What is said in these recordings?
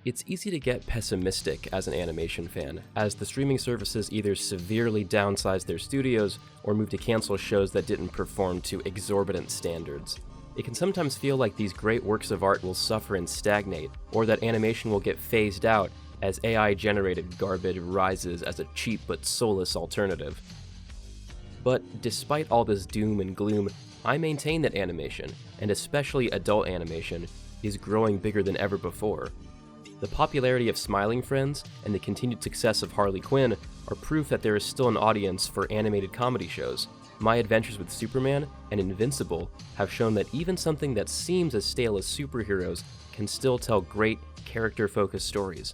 It's easy to get pessimistic as an animation fan, as the streaming services either severely downsize their studios or move to cancel shows that didn't perform to exorbitant standards. It can sometimes feel like these great works of art will suffer and stagnate, or that animation will get phased out as AI-generated garbage rises as a cheap but soulless alternative. But despite all this doom and gloom, I maintain that animation, and especially adult animation, is growing bigger than ever before. The popularity of Smiling Friends and the continued success of Harley Quinn are proof that there is still an audience for animated comedy shows. My Adventures with Superman and Invincible have shown that even something that seems as stale as superheroes can still tell great, character-focused stories.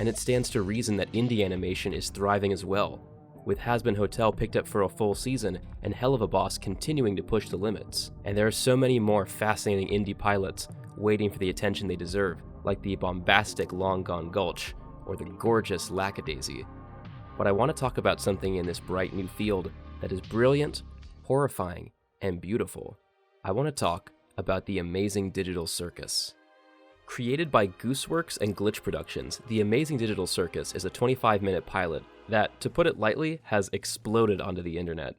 And it stands to reason that indie animation is thriving as well, with Hazbin Hotel picked up for a full season and Hell of a Boss continuing to push the limits. And there are so many more fascinating indie pilots waiting for the attention they deserve, like the bombastic Long Gone Gulch, or the gorgeous Lackadaisy. But I want to talk about something in this bright new field that is brilliant, horrifying, and beautiful. I want to talk about the Amazing Digital Circus. Created by Gooseworx and Glitch Productions, the Amazing Digital Circus is a 25-minute pilot that, to put it lightly, has exploded onto the internet.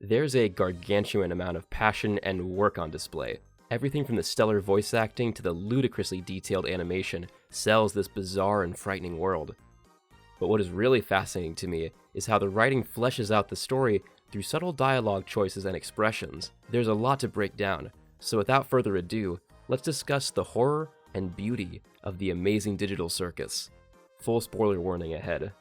There's a gargantuan amount of passion and work on display. Everything from the stellar voice acting to the ludicrously detailed animation sells this bizarre and frightening world. But what is really fascinating to me is how the writing fleshes out the story through subtle dialogue choices and expressions. There's a lot to break down, so without further ado, let's discuss the horror and beauty of the Amazing Digital Circus. Full spoiler warning ahead.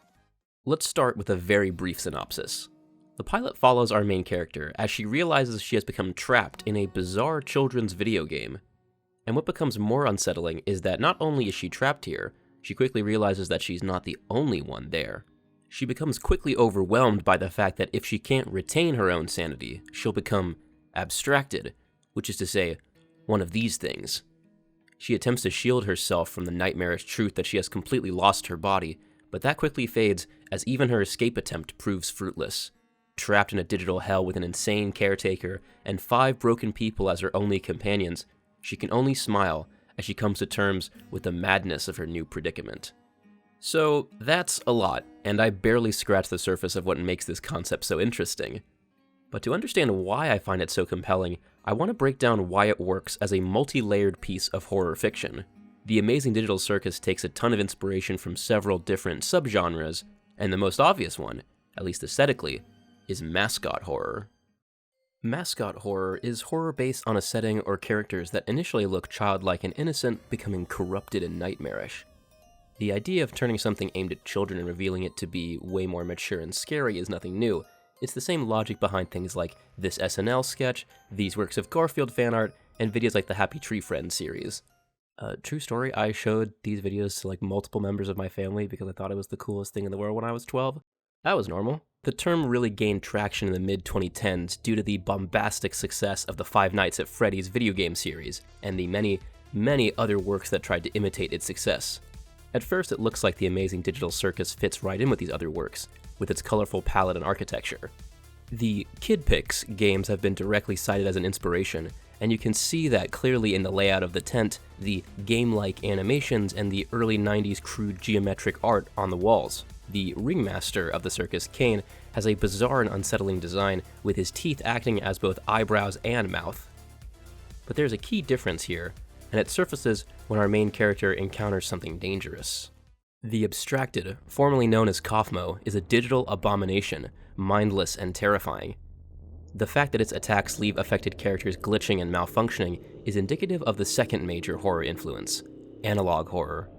Let's start with a very brief synopsis. The pilot follows our main character as she realizes she has become trapped in a bizarre children's video game. And what becomes more unsettling is that not only is she trapped here, she quickly realizes that she's not the only one there. She becomes quickly overwhelmed by the fact that if she can't retain her own sanity, she'll become abstracted, which is to say, one of these things. She attempts to shield herself from the nightmarish truth that she has completely lost her body, but that quickly fades as even her escape attempt proves fruitless. Trapped in a digital hell with an insane caretaker and 5 broken people as her only companions, she can only smile as she comes to terms with the madness of her new predicament. So that's a lot, and I barely scratched the surface of what makes this concept so interesting. But to understand why I find it so compelling, I want to break down why it works as a multi-layered piece of horror fiction. The Amazing Digital Circus takes a ton of inspiration from several different subgenres, and the most obvious one, at least aesthetically, is mascot horror. Mascot horror is horror based on a setting or characters that initially look childlike and innocent, becoming corrupted and nightmarish. The idea of turning something aimed at children and revealing it to be way more mature and scary is nothing new. It's the same logic behind things like this SNL sketch, these works of Garfield fan art, and videos like the Happy Tree Friends series. True story, I showed these videos to multiple members of my family because I thought it was the coolest thing in the world when I was 12. That was normal. The term really gained traction in the mid-2010s due to the bombastic success of the Five Nights at Freddy's video game series, and the many, many other works that tried to imitate its success. At first, it looks like the Amazing Digital Circus fits right in with these other works, with its colorful palette and architecture. The Crpytek games have been directly cited as an inspiration, and you can see that clearly in the layout of the tent, the game-like animations, and the early 90s crude geometric art on the walls. The ringmaster of the circus, Kane, has a bizarre and unsettling design, with his teeth acting as both eyebrows and mouth. But there's a key difference here, and it surfaces when our main character encounters something dangerous. The Abstracted, formerly known as Kaufmo, is a digital abomination, mindless and terrifying. The fact that its attacks leave affected characters glitching and malfunctioning is indicative of the second major horror influence, analog horror.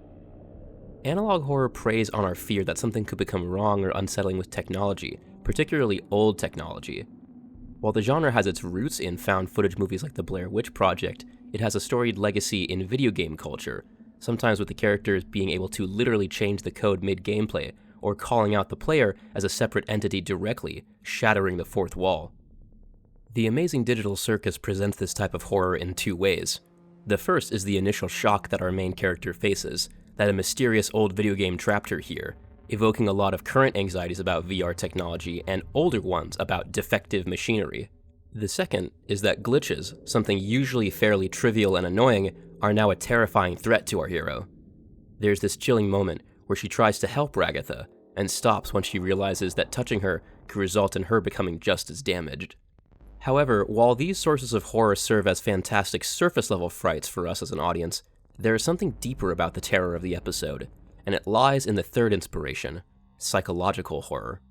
Analog horror preys on our fear that something could become wrong or unsettling with technology, particularly old technology. While the genre has its roots in found footage movies like the Blair Witch Project, it has a storied legacy in video game culture, sometimes with the characters being able to literally change the code mid-gameplay, or calling out the player as a separate entity directly, shattering the fourth wall. The Amazing Digital Circus presents this type of horror in 2 ways. The first is the initial shock that our main character faces, that a mysterious old video game trapped her here, evoking a lot of current anxieties about VR technology and older ones about defective machinery. The second is that glitches, something usually fairly trivial and annoying, are now a terrifying threat to our hero. There's this chilling moment where she tries to help Ragatha, and stops when she realizes that touching her could result in her becoming just as damaged. However, while these sources of horror serve as fantastic surface-level frights for us as an audience, there is something deeper about the terror of the episode, and it lies in the third inspiration, psychological horror.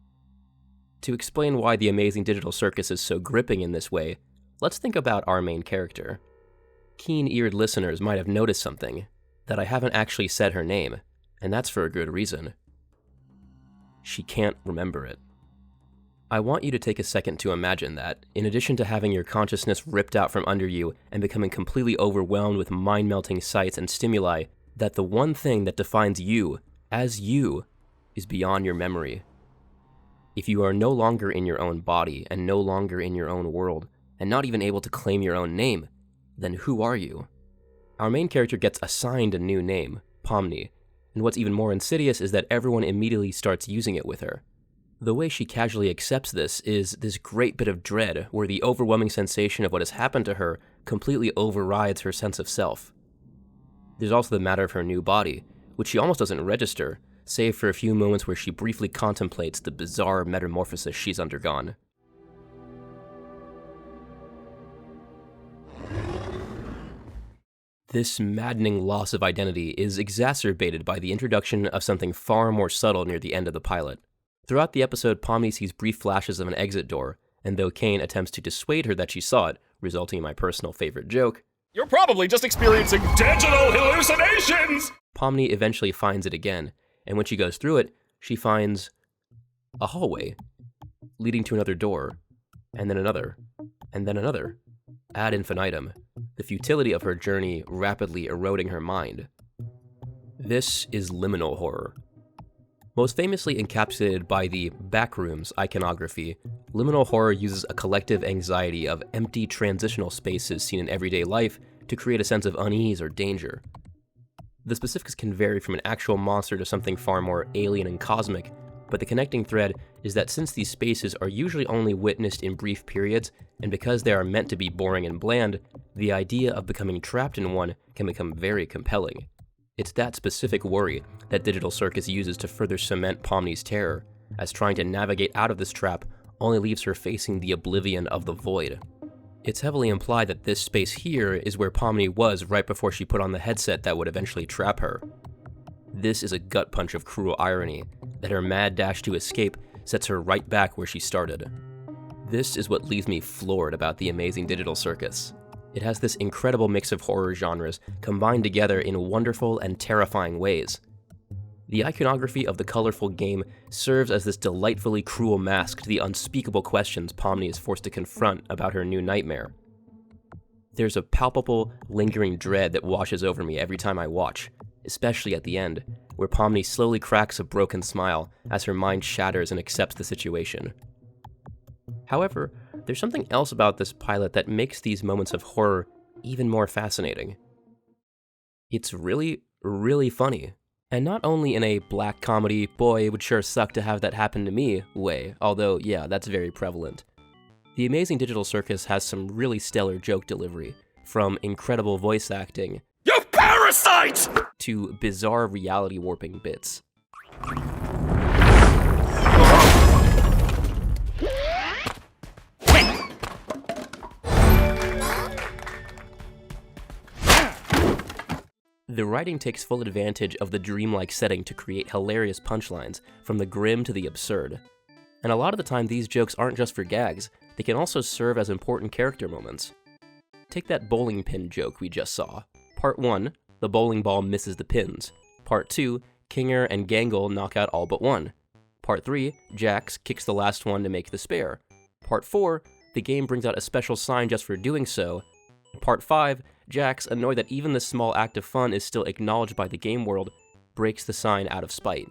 To explain why the Amazing Digital Circus is so gripping in this way, let's think about our main character. Keen-eared listeners might have noticed something, that I haven't actually said her name, and that's for a good reason. She can't remember it. I want you to take a second to imagine that, in addition to having your consciousness ripped out from under you and becoming completely overwhelmed with mind-melting sights and stimuli, that the one thing that defines you, as you, is beyond your memory. If you are no longer in your own body and no longer in your own world, and not even able to claim your own name, then who are you? Our main character gets assigned a new name, Pomni, and what's even more insidious is that everyone immediately starts using it with her. The way she casually accepts this is this great bit of dread where the overwhelming sensation of what has happened to her completely overrides her sense of self. There's also the matter of her new body, which she almost doesn't register, save for a few moments where she briefly contemplates the bizarre metamorphosis she's undergone. This maddening loss of identity is exacerbated by the introduction of something far more subtle near the end of the pilot. Throughout the episode, Pomni sees brief flashes of an exit door, and though Kane attempts to dissuade her that she saw it, resulting in my personal favorite joke, "You're probably just experiencing digital hallucinations!" Pomni eventually finds it again, and when she goes through it, she finds a hallway, leading to another door, and then another, and then another, ad infinitum, the futility of her journey rapidly eroding her mind. This is liminal horror. Most famously encapsulated by the Backrooms iconography, liminal horror uses a collective anxiety of empty transitional spaces seen in everyday life to create a sense of unease or danger. The specifics can vary from an actual monster to something far more alien and cosmic, but the connecting thread is that since these spaces are usually only witnessed in brief periods, and because they are meant to be boring and bland, the idea of becoming trapped in one can become very compelling. It's that specific worry that Digital Circus uses to further cement Pomni's terror, as trying to navigate out of this trap only leaves her facing the oblivion of the void. It's heavily implied that this space here is where Pomni was right before she put on the headset that would eventually trap her. This is a gut punch of cruel irony, that her mad dash to escape sets her right back where she started. This is what leaves me floored about the Amazing Digital Circus. It has this incredible mix of horror genres combined together in wonderful and terrifying ways. The iconography of the colorful game serves as this delightfully cruel mask to the unspeakable questions Pomni is forced to confront about her new nightmare. There's a palpable, lingering dread that washes over me every time I watch, especially at the end, where Pomni slowly cracks a broken smile as her mind shatters and accepts the situation. However, there's something else about this pilot that makes these moments of horror even more fascinating. It's really, really funny. And not only in a black comedy, boy, it would sure suck to have that happen to me way, although, yeah, that's very prevalent. The Amazing Digital Circus has some really stellar joke delivery, from incredible voice acting, "You parasite!" to bizarre reality warping bits. The writing takes full advantage of the dreamlike setting to create hilarious punchlines, from the grim to the absurd. And a lot of the time these jokes aren't just for gags, they can also serve as important character moments. Take that bowling pin joke we just saw. Part 1, the bowling ball misses the pins. Part 2, Kinger and Gangle knock out all but one. Part 3, Jax kicks the last one to make the spare. Part 4, the game brings out a special sign just for doing so. Part 5, Jax, annoyed that even this small act of fun is still acknowledged by the game world, breaks the sign out of spite.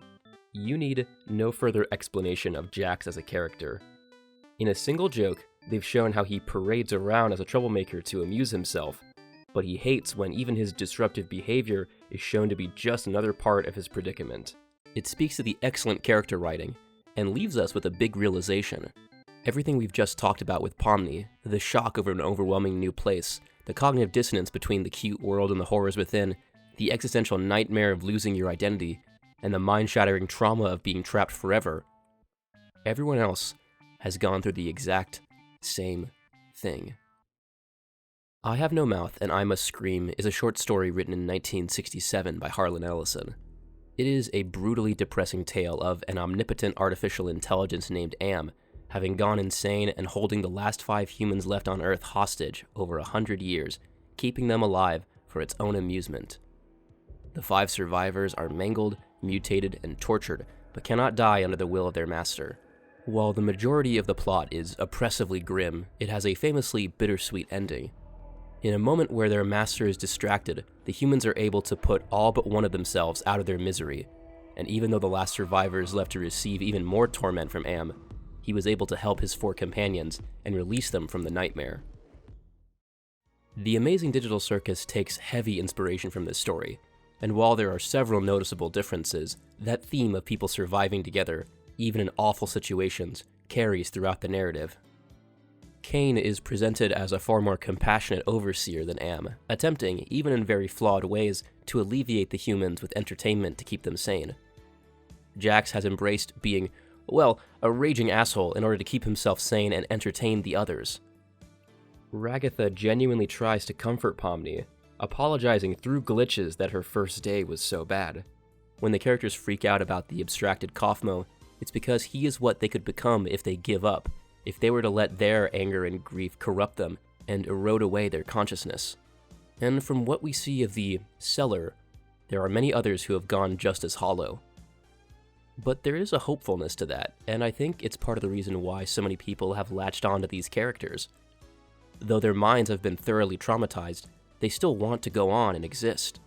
You need no further explanation of Jax as a character. In a single joke, they've shown how he parades around as a troublemaker to amuse himself, but he hates when even his disruptive behavior is shown to be just another part of his predicament. It speaks to the excellent character writing, and leaves us with a big realization. Everything we've just talked about with Pomni, the shock over an overwhelming new place, the cognitive dissonance between the cute world and the horrors within, the existential nightmare of losing your identity, and the mind-shattering trauma of being trapped forever. Everyone else has gone through the exact same thing. I Have No Mouth and I Must Scream is a short story written in 1967 by Harlan Ellison. It is a brutally depressing tale of an omnipotent artificial intelligence named Am, having gone insane and holding the last 5 humans left on Earth hostage over 100 years, keeping them alive for its own amusement. The 5 survivors are mangled, mutated, and tortured, but cannot die under the will of their master. While the majority of the plot is oppressively grim, it has a famously bittersweet ending. In a moment where their master is distracted, the humans are able to put all but one of themselves out of their misery, and even though the last survivor is left to receive even more torment from Am, he was able to help his 4 companions and release them from the nightmare. The Amazing Digital Circus takes heavy inspiration from this story, and while there are several noticeable differences, that theme of people surviving together, even in awful situations, carries throughout the narrative. Cain is presented as a far more compassionate overseer than Am, attempting, even in very flawed ways, to alleviate the humans with entertainment to keep them sane. Jax has embraced being, well, a raging asshole in order to keep himself sane and entertain the others. Ragatha genuinely tries to comfort Pomni, apologizing through glitches that her first day was so bad. When the characters freak out about the abstracted Kaufmo, it's because he is what they could become if they give up, if they were to let their anger and grief corrupt them and erode away their consciousness. And from what we see of the Cellar, there are many others who have gone just as hollow. But there is a hopefulness to that, and I think it's part of the reason why so many people have latched on to these characters. Though their minds have been thoroughly traumatized, they still want to go on and exist.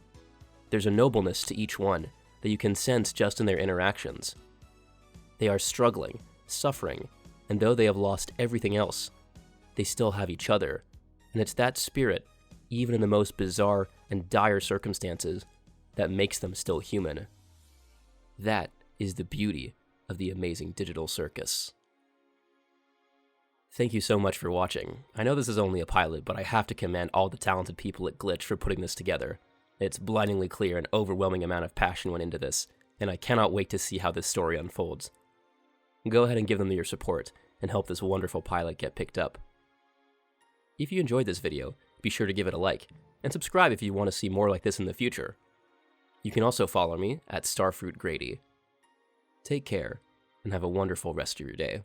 There's a nobleness to each one that you can sense just in their interactions. They are struggling, suffering, and though they have lost everything else, they still have each other, and it's that spirit, even in the most bizarre and dire circumstances, that makes them still human. That is the beauty of the Amazing Digital Circus. Thank you so much for watching. I know this is only a pilot, but I have to commend all the talented people at Glitch for putting this together. It's blindingly clear an overwhelming amount of passion went into this, and I cannot wait to see how this story unfolds. Go ahead and give them your support, and help this wonderful pilot get picked up. If you enjoyed this video, be sure to give it a like, and subscribe if you want to see more like this in the future. You can also follow me at StarfruitGrady. Take care, and have a wonderful rest of your day.